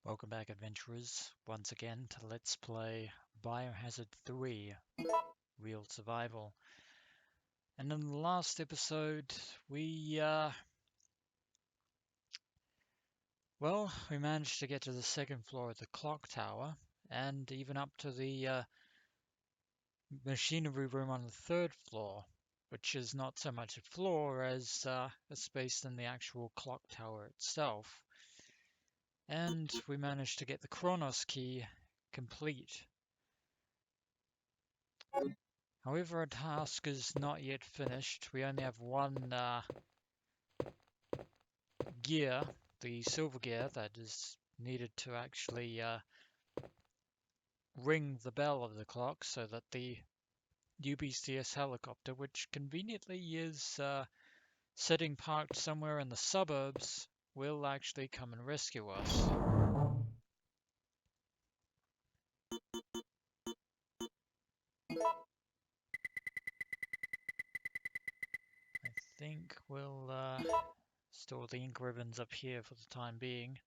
Welcome back, adventurers, once again to Let's Play Biohazard 3 Real Survival. And in the last episode, we managed to get to the second floor of the clock tower, and even up to the machinery room on the third floor, which is not so much a floor as a space in the actual clock tower itself. And we managed to get the Chronos Key complete. However, our task is not yet finished. We only have one gear, the silver gear, that is needed to actually ring the bell of the clock so that the UBCS helicopter, which conveniently is sitting parked somewhere in the suburbs, will actually come and rescue us. I think we'll store the ink ribbons up here for the time being.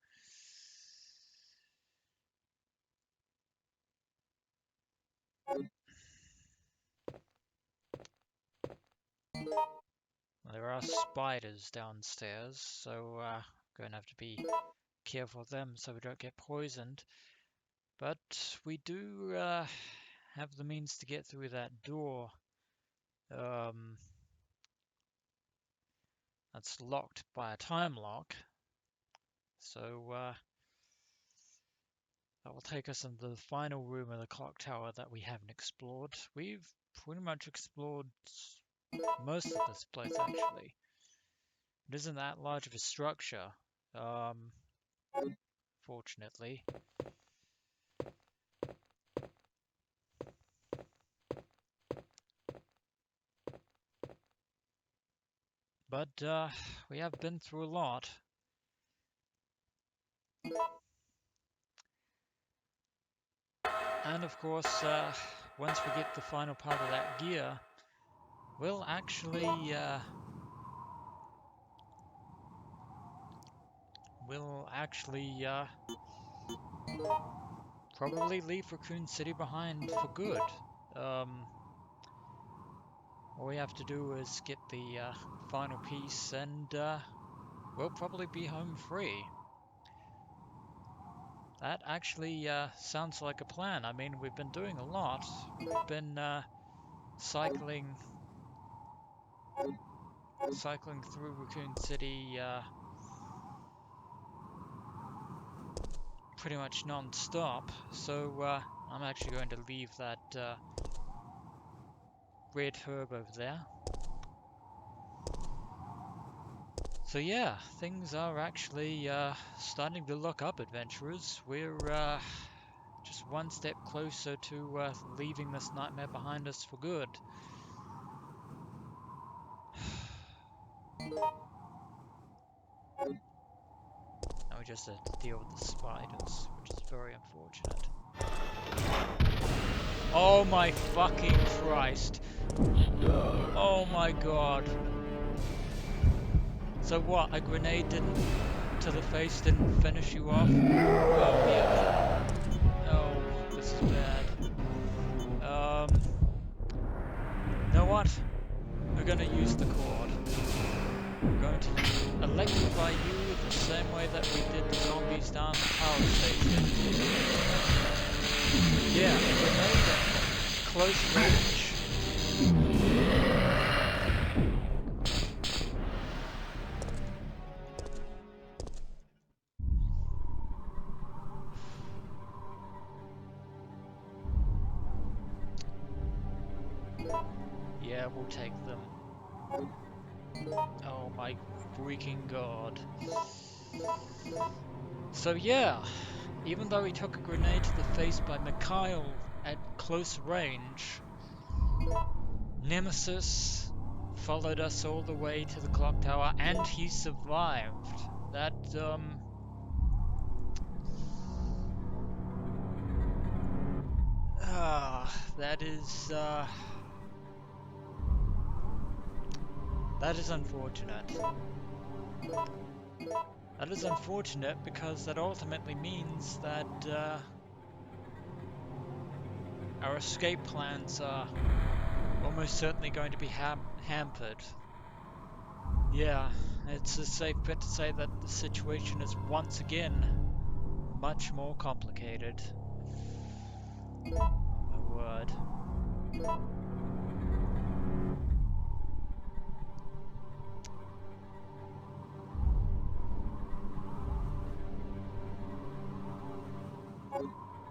There are spiders downstairs, so going to have to be careful of them so we don't get poisoned. But we do have the means to get through that door. That's locked by a time lock. So that will take us into the final room of the clock tower that we haven't explored. We've pretty much explored most of this place, actually. It isn't that large of a structure, fortunately. But we have been through a lot. And of course, once we get the final part of that gear, we'll actually probably leave Raccoon City behind for good. All we have to do is get the final piece, and we'll probably be home free. That actually sounds like a plan. I mean, we've been doing a lot. We've been cycling through Raccoon City pretty much non-stop. So I'm actually going to leave that red herb over there. So yeah, things are actually starting to look up, adventurers. We're just one step closer to leaving this nightmare behind us for good. Now we just have to deal with the spiders, which is very unfortunate. Oh my fucking Christ. Oh my god. So what, a grenade to the face didn't finish you off? Oh yeah. Oh, this is bad. You know what? We're gonna use the cord. We're going to electrify you the same way that we did the zombies down the power station. Yeah, a grenade at close range. Yeah, we'll take them. Oh my freaking god. So yeah, even though he took a grenade to the face by Mikhail at close range, Nemesis followed us all the way to the clock tower and he survived. That that is unfortunate. That is unfortunate because that ultimately means that our escape plans are almost certainly going to be hampered. Yeah, it's a safe bet to say that the situation is once again much more complicated. Oh my word.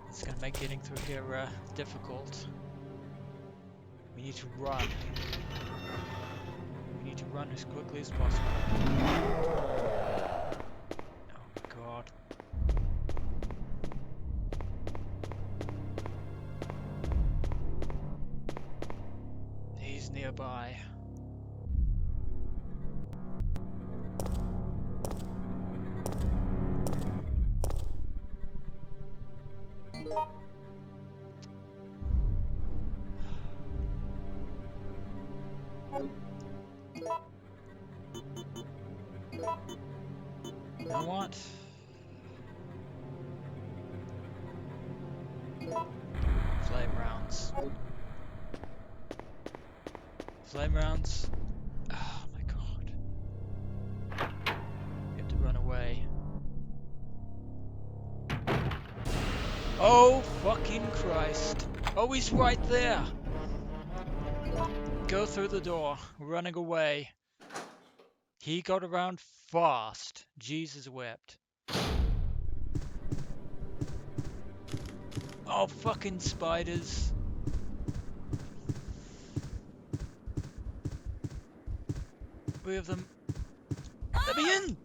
It's gonna make getting through here difficult. We need to run. We need to run as quickly as possible. Oh my god. He's nearby. You know what? Flame rounds. Flame rounds. Oh my god. We have to run away. Oh fucking Christ. Oh, he's right there. Go through the door. We're running away. He got around fast. Jesus wept. Oh, fucking spiders. We have them. Let me in!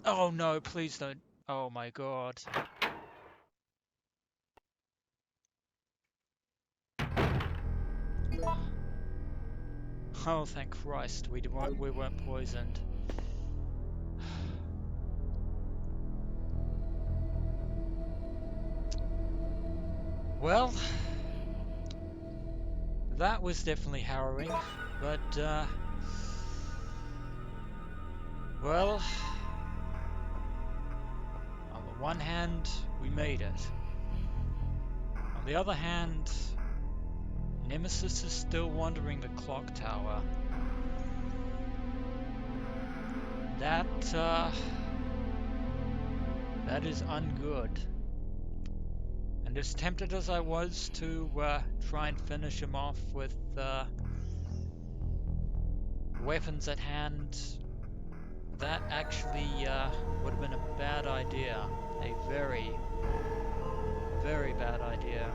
Oh no, please don't. Oh my god. Oh, thank Christ, we weren't poisoned. Well, that was definitely harrowing, but, well, on the one hand, we made it. On the other hand, Nemesis is still wandering the clock tower. That is ungood. And as tempted as I was to try and finish him off with weapons at hand, that actually would have been a bad idea. A very, very bad idea.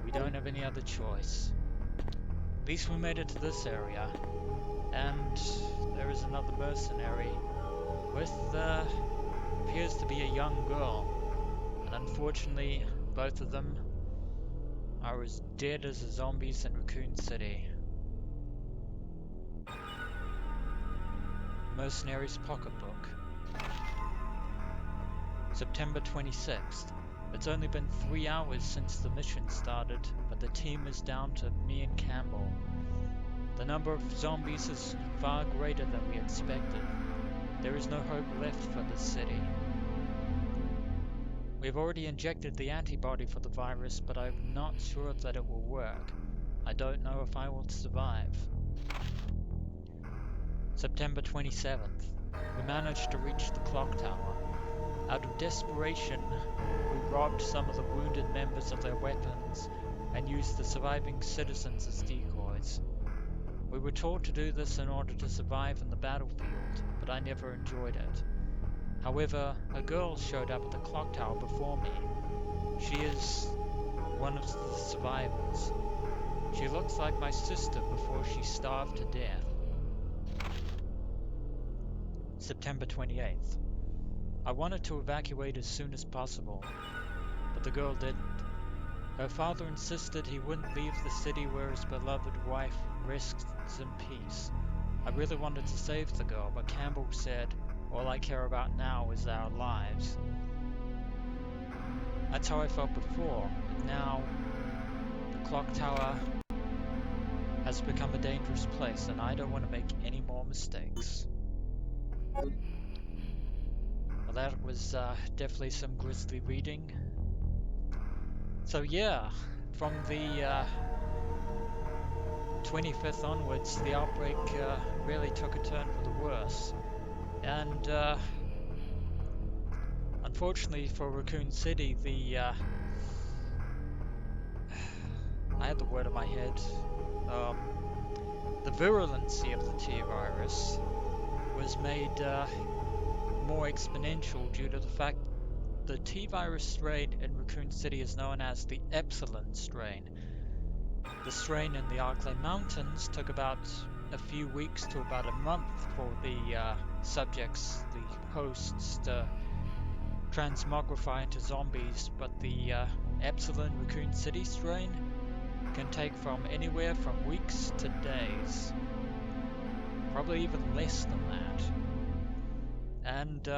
We don't have any other choice. At least we made it to this area. And there is another mercenary with appears to be a young girl. And unfortunately, both of them are as dead as the zombies in Raccoon City. Mercenary's Pocketbook. September 26th. It's only been 3 hours since the mission started, but the team is down to me and Campbell. The number of zombies is far greater than we expected. There is no hope left for this city. We have already injected the antibody for the virus, but I'm not sure that it will work. I don't know if I will survive. September 27th. We managed to reach the clock tower. Out of desperation, we robbed some of the wounded members of their weapons and used the surviving citizens as decoys. We were taught to do this in order to survive in the battlefield, but I never enjoyed it. However, a girl showed up at the clock tower before me. She is one of the survivors. She looks like my sister before she starved to death. September 28th. I wanted to evacuate as soon as possible, but the girl didn't. Her father insisted he wouldn't leave the city where his beloved wife rests in peace. I really wanted to save the girl, but Campbell said, all I care about now is our lives. That's how I felt before, but now the clock tower has become a dangerous place, and I don't want to make any more mistakes. Well, that was definitely some grisly reading. So yeah, from the 25th onwards, the outbreak really took a turn for the worse. And unfortunately for Raccoon City, I had the word in my head. The virulency of the T-virus was made more exponential due to the fact the T-virus strain in Raccoon City is known as the Epsilon strain. The strain in the Arklay Mountains took about a few weeks to about a month for the subjects, the hosts, to transmogrify into zombies, but the Epsilon Raccoon City strain can take from anywhere from weeks to days. Probably even less than that. And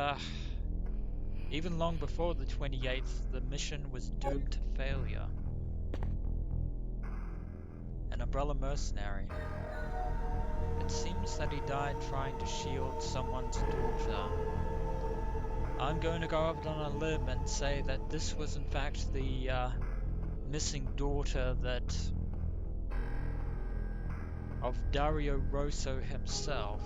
even long before the 28th, the mission was doomed to failure. An Umbrella mercenary. It seems that he died trying to shield someone's daughter. I'm going to go out on a limb and say that this was in fact the missing daughter of Dario Rosso himself.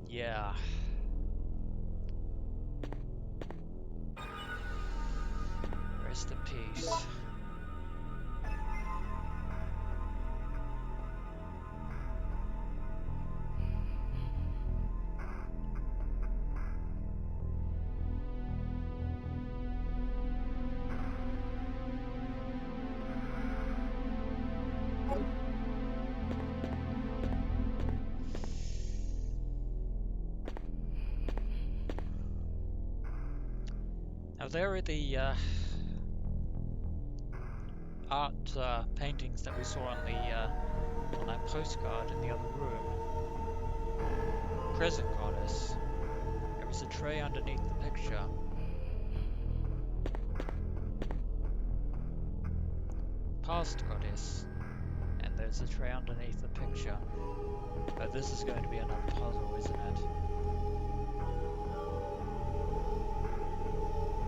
Yeah. Rest in peace. Now there are the art paintings that we saw on that postcard in the other room. Present goddess. There was a tray underneath the picture. Past goddess. And there's a tray underneath the picture. But this is going to be another puzzle, isn't it?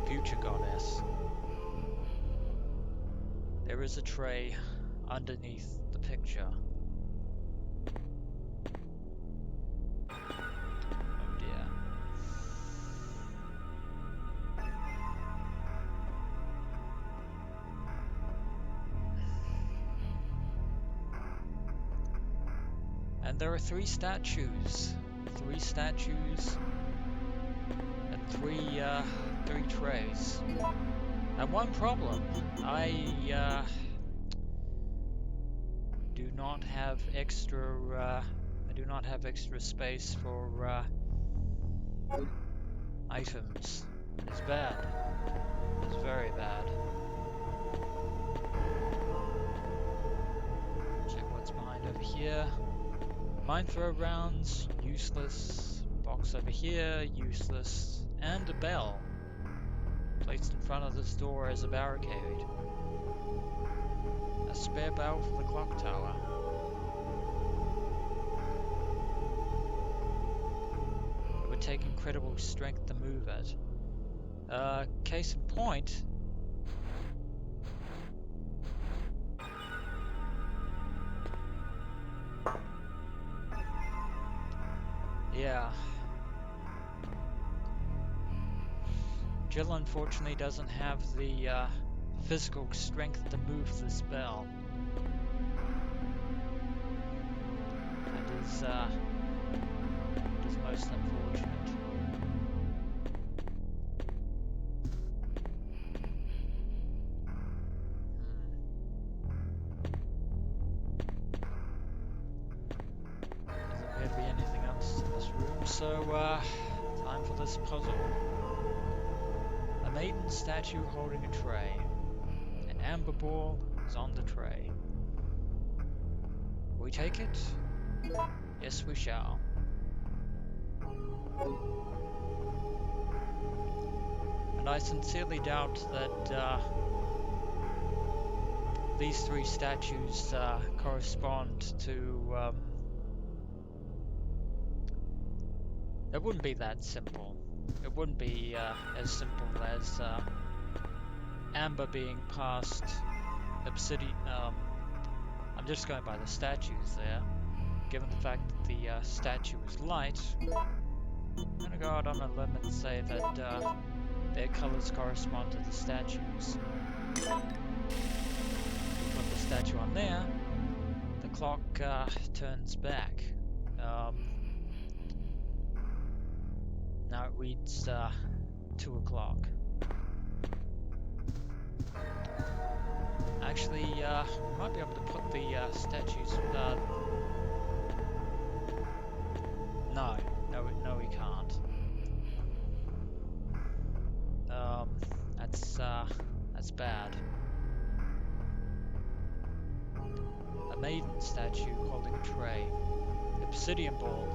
Future goddess. There is a tray underneath the picture. Oh dear. And there are three statues. Three statues and three trays. And one problem. I do not have extra space for items. It's bad. It's very bad. Check what's behind over here. Mine throw rounds, useless. Box over here, useless. And a bell. Placed in front of this door as a barricade. A spare bell for the clock tower. It would take incredible strength to move it. Case in point. Yeah. Jill unfortunately doesn't have the physical strength to move this bell. It is most unfortunate. Doesn't appear to be anything else in this room, so time for this puzzle. A maiden statue holding a tray. An amber ball is on the tray. Will we take it? Yes, we shall. And I sincerely doubt that these three statues correspond to... it wouldn't be that simple. It wouldn't be as simple as amber being past obsidian. I'm just going by the statues there. Given the fact that the statue is light, I'm going to go out on a limb and say that their colors correspond to the statues. We put the statue on there, the clock turns back. Now it reads 2 o'clock. Actually, we might be able to put the statues... No, we can't. That's bad. A maiden statue holding a tray. Obsidian ball.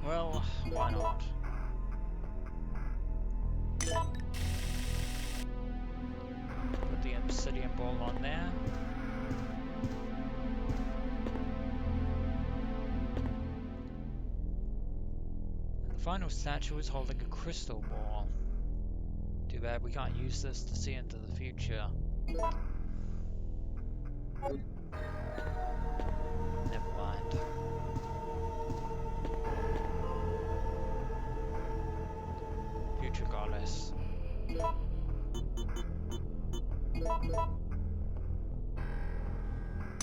Well, why not? Put the obsidian ball on there. And the final statue is holding a crystal ball. Too bad we can't use this to see into the future. Never mind. Future goddess.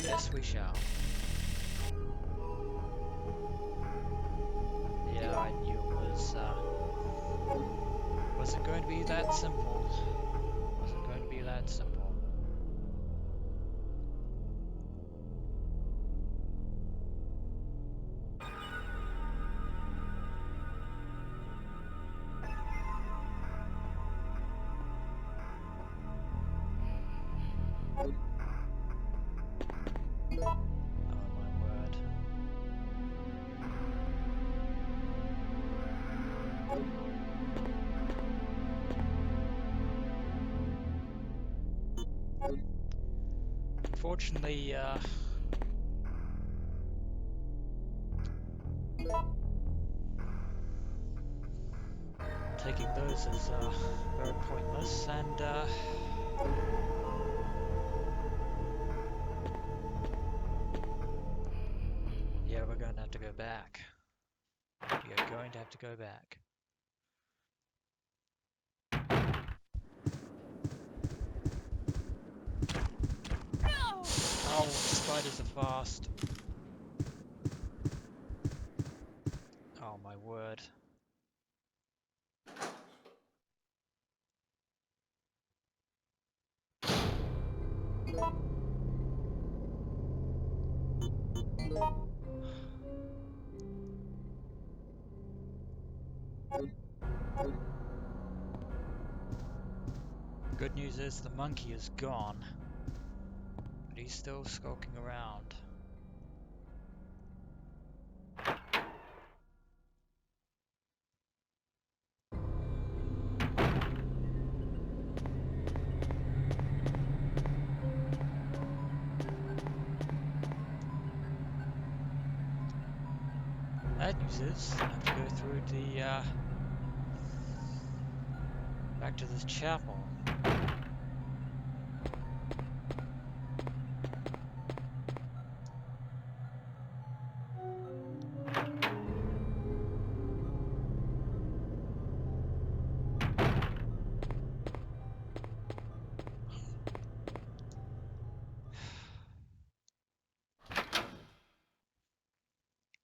Yes, we shall. Yeah, I knew it was, wasn't going to be that simple. Wasn't going to be that simple. Unfortunately, taking those is very pointless, and yeah, we're going to have to go back. We are going to have to go back. Oh, spiders are fast. Oh my word. Good news is the monkey is gone, but he's still skulking around. Bad news is I have to go through the back to this chapel.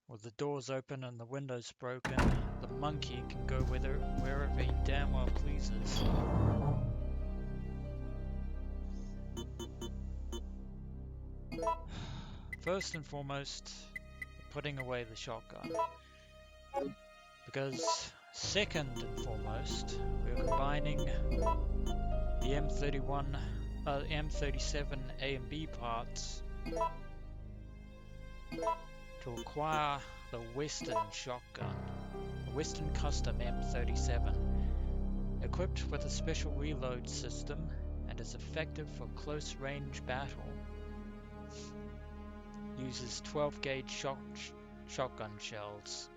With the doors open and the windows broken, the monkey can go wherever he damn well pleases. First and foremost, putting away the shotgun. Because second and foremost, we're combining the M37 A and B parts to acquire the Western shotgun, the Western Custom M37, equipped with a special reload system and is effective for close range battle. Uses 12 gauge shotgun shells.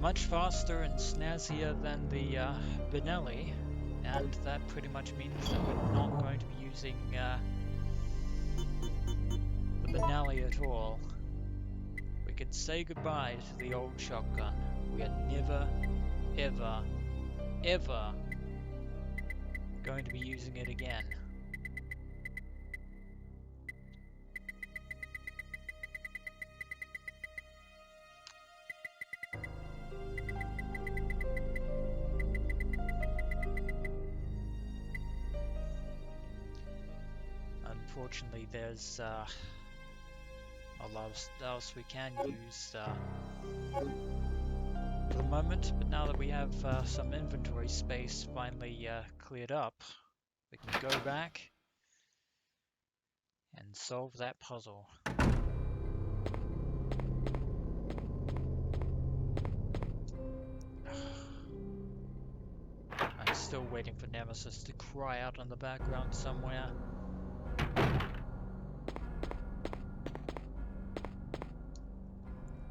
Much faster and snazzier than the Benelli, and that pretty much means that we're not going to be using the Benelli at all. We can say goodbye to the old shotgun. We are never, ever, ever going to be using it again. Unfortunately, there's a lot else we can use for the moment, but now that we have some inventory space finally cleared up, we can go back and solve that puzzle. I'm still waiting for Nemesis to cry out in the background somewhere.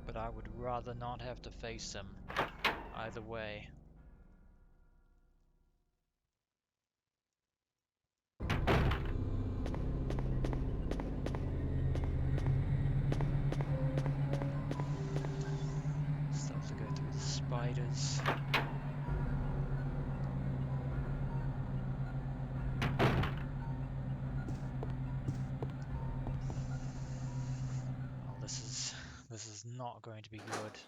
But I would rather not have to face him either way. Still have to go through the spiders. Oh, this is not going to be good.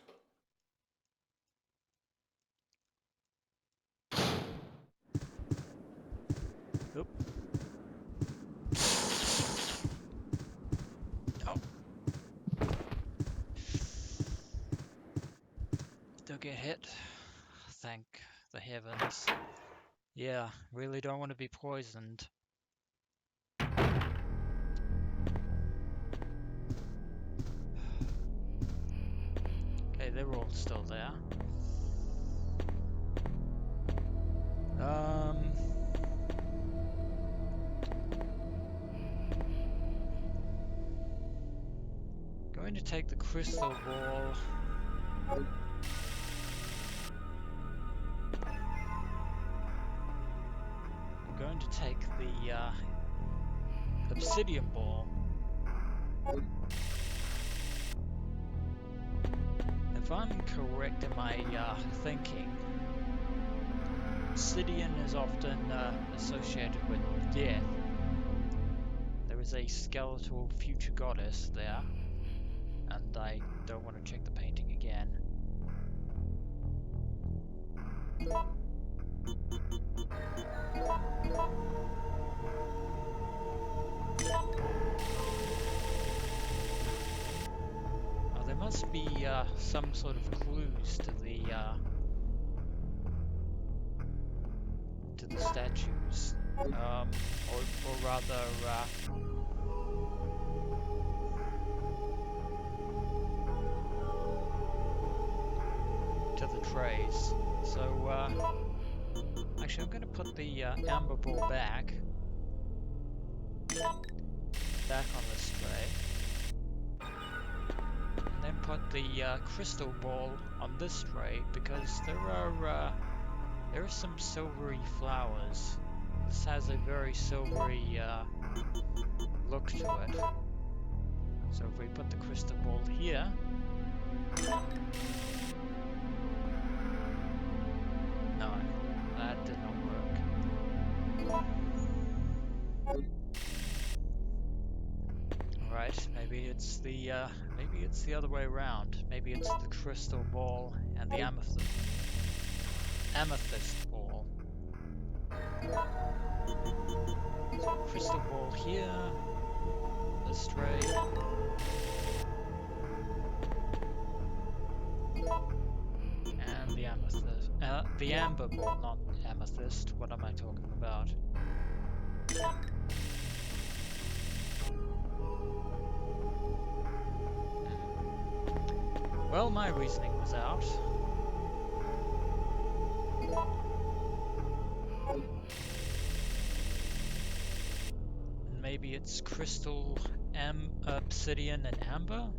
Oop. Oh. Don't get hit. Thank the heavens. Yeah, really don't want to be poisoned. Okay, they're all still there. Going to take the crystal ball. I'm going to take the obsidian ball. If I'm correct in my thinking, obsidian is often associated with death. There is a skeletal future goddess there, and I don't want to check the painting again. Oh, there must be some sort of clues to the statues, or rather, to the trays. So, actually, I'm going to put the amber ball back on this tray, and then put the crystal ball on this tray, because there are some silvery flowers. This has a very silvery look to it. So if we put the crystal ball here, no, that did not work. Alright, maybe it's the other way around. Maybe it's the crystal ball and the amethyst ball. So crystal ball here, this ray, and the amethyst. The amber ball, not amethyst. What am I talking about? Well, my reasoning was out. Maybe it's crystal, obsidian, and amber?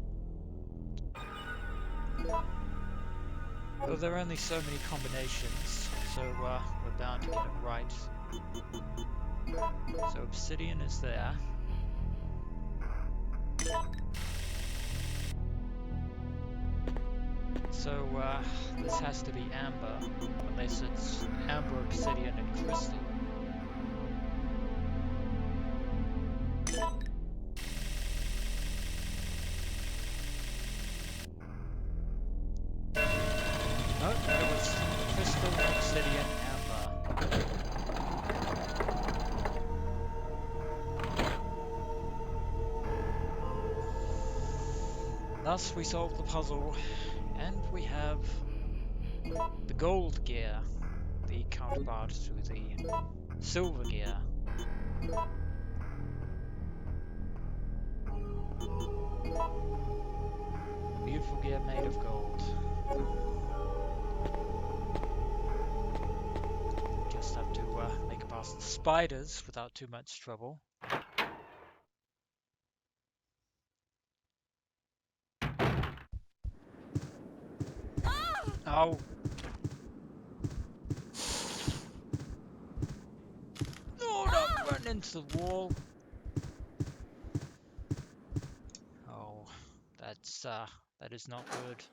Well, there are only so many combinations, so we're bound to get it right. So obsidian is there. So this has to be amber, unless it's amber, obsidian, and crystal. Nope, it was crystal, obsidian, amber. Thus we solve the puzzle, and we have the gold gear, the counterpart to the silver gear. Beautiful gear made of gold. Just have to make it past the spiders without too much trouble. Oh! No, don't run into the wall! Oh, that is not good.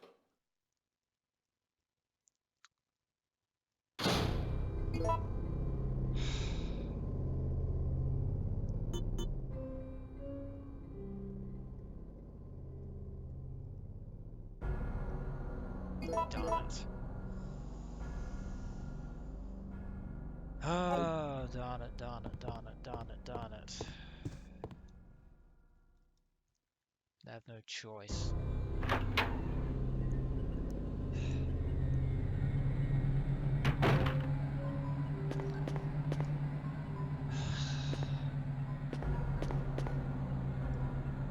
Darn it. Oh, darn it, darn it, darn it, darn it, darn it. I have no choice.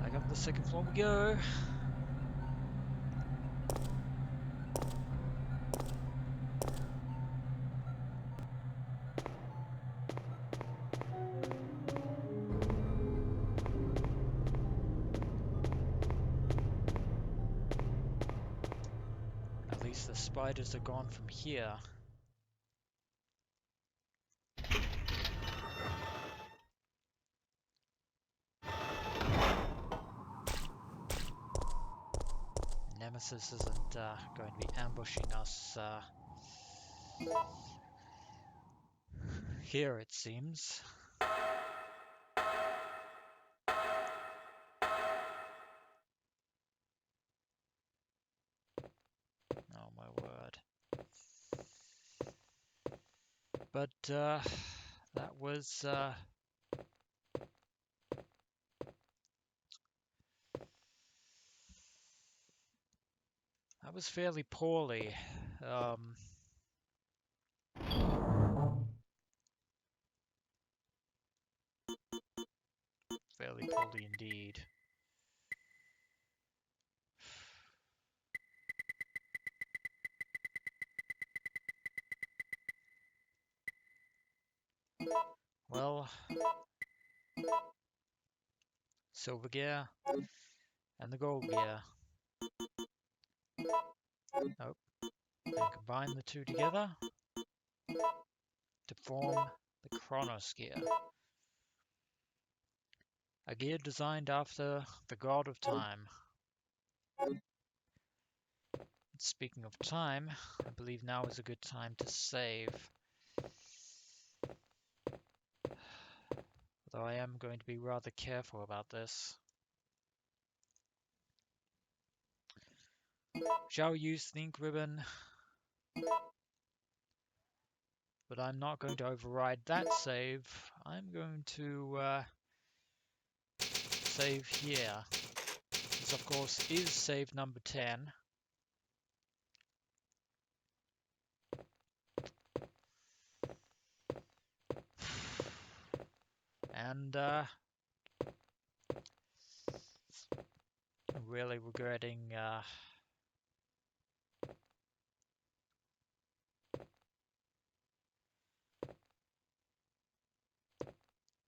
Back up the second floor we go. At least the spiders are gone from here. Nemesis isn't going to be ambushing us here, it seems. Oh my word. But that was fairly poorly. Fairly poorly indeed. Well, silver gear and the gold gear. Nope. And combine the two together to form the Chronos gear. A gear designed after the god of time. Speaking of time, I believe now is a good time to save. Though I am going to be rather careful about this. Shall use the ink ribbon, but I'm not going to override that save I'm going to save here. This, of course, is save number 10. And really regretting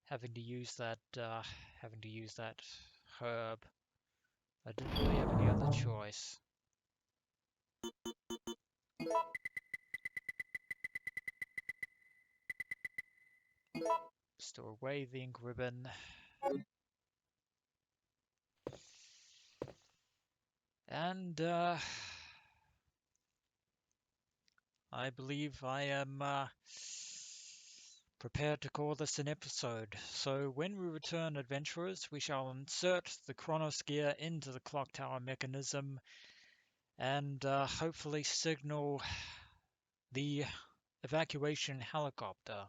having to use that herb. I didn't really have any other choice. Store away the ink ribbon. And I believe I am prepared to call this an episode. So when we return, adventurers, we shall insert the Chronos gear into the clock tower mechanism and hopefully signal the evacuation helicopter.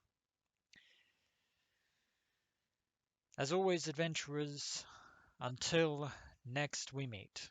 As always, adventurers, until next we meet.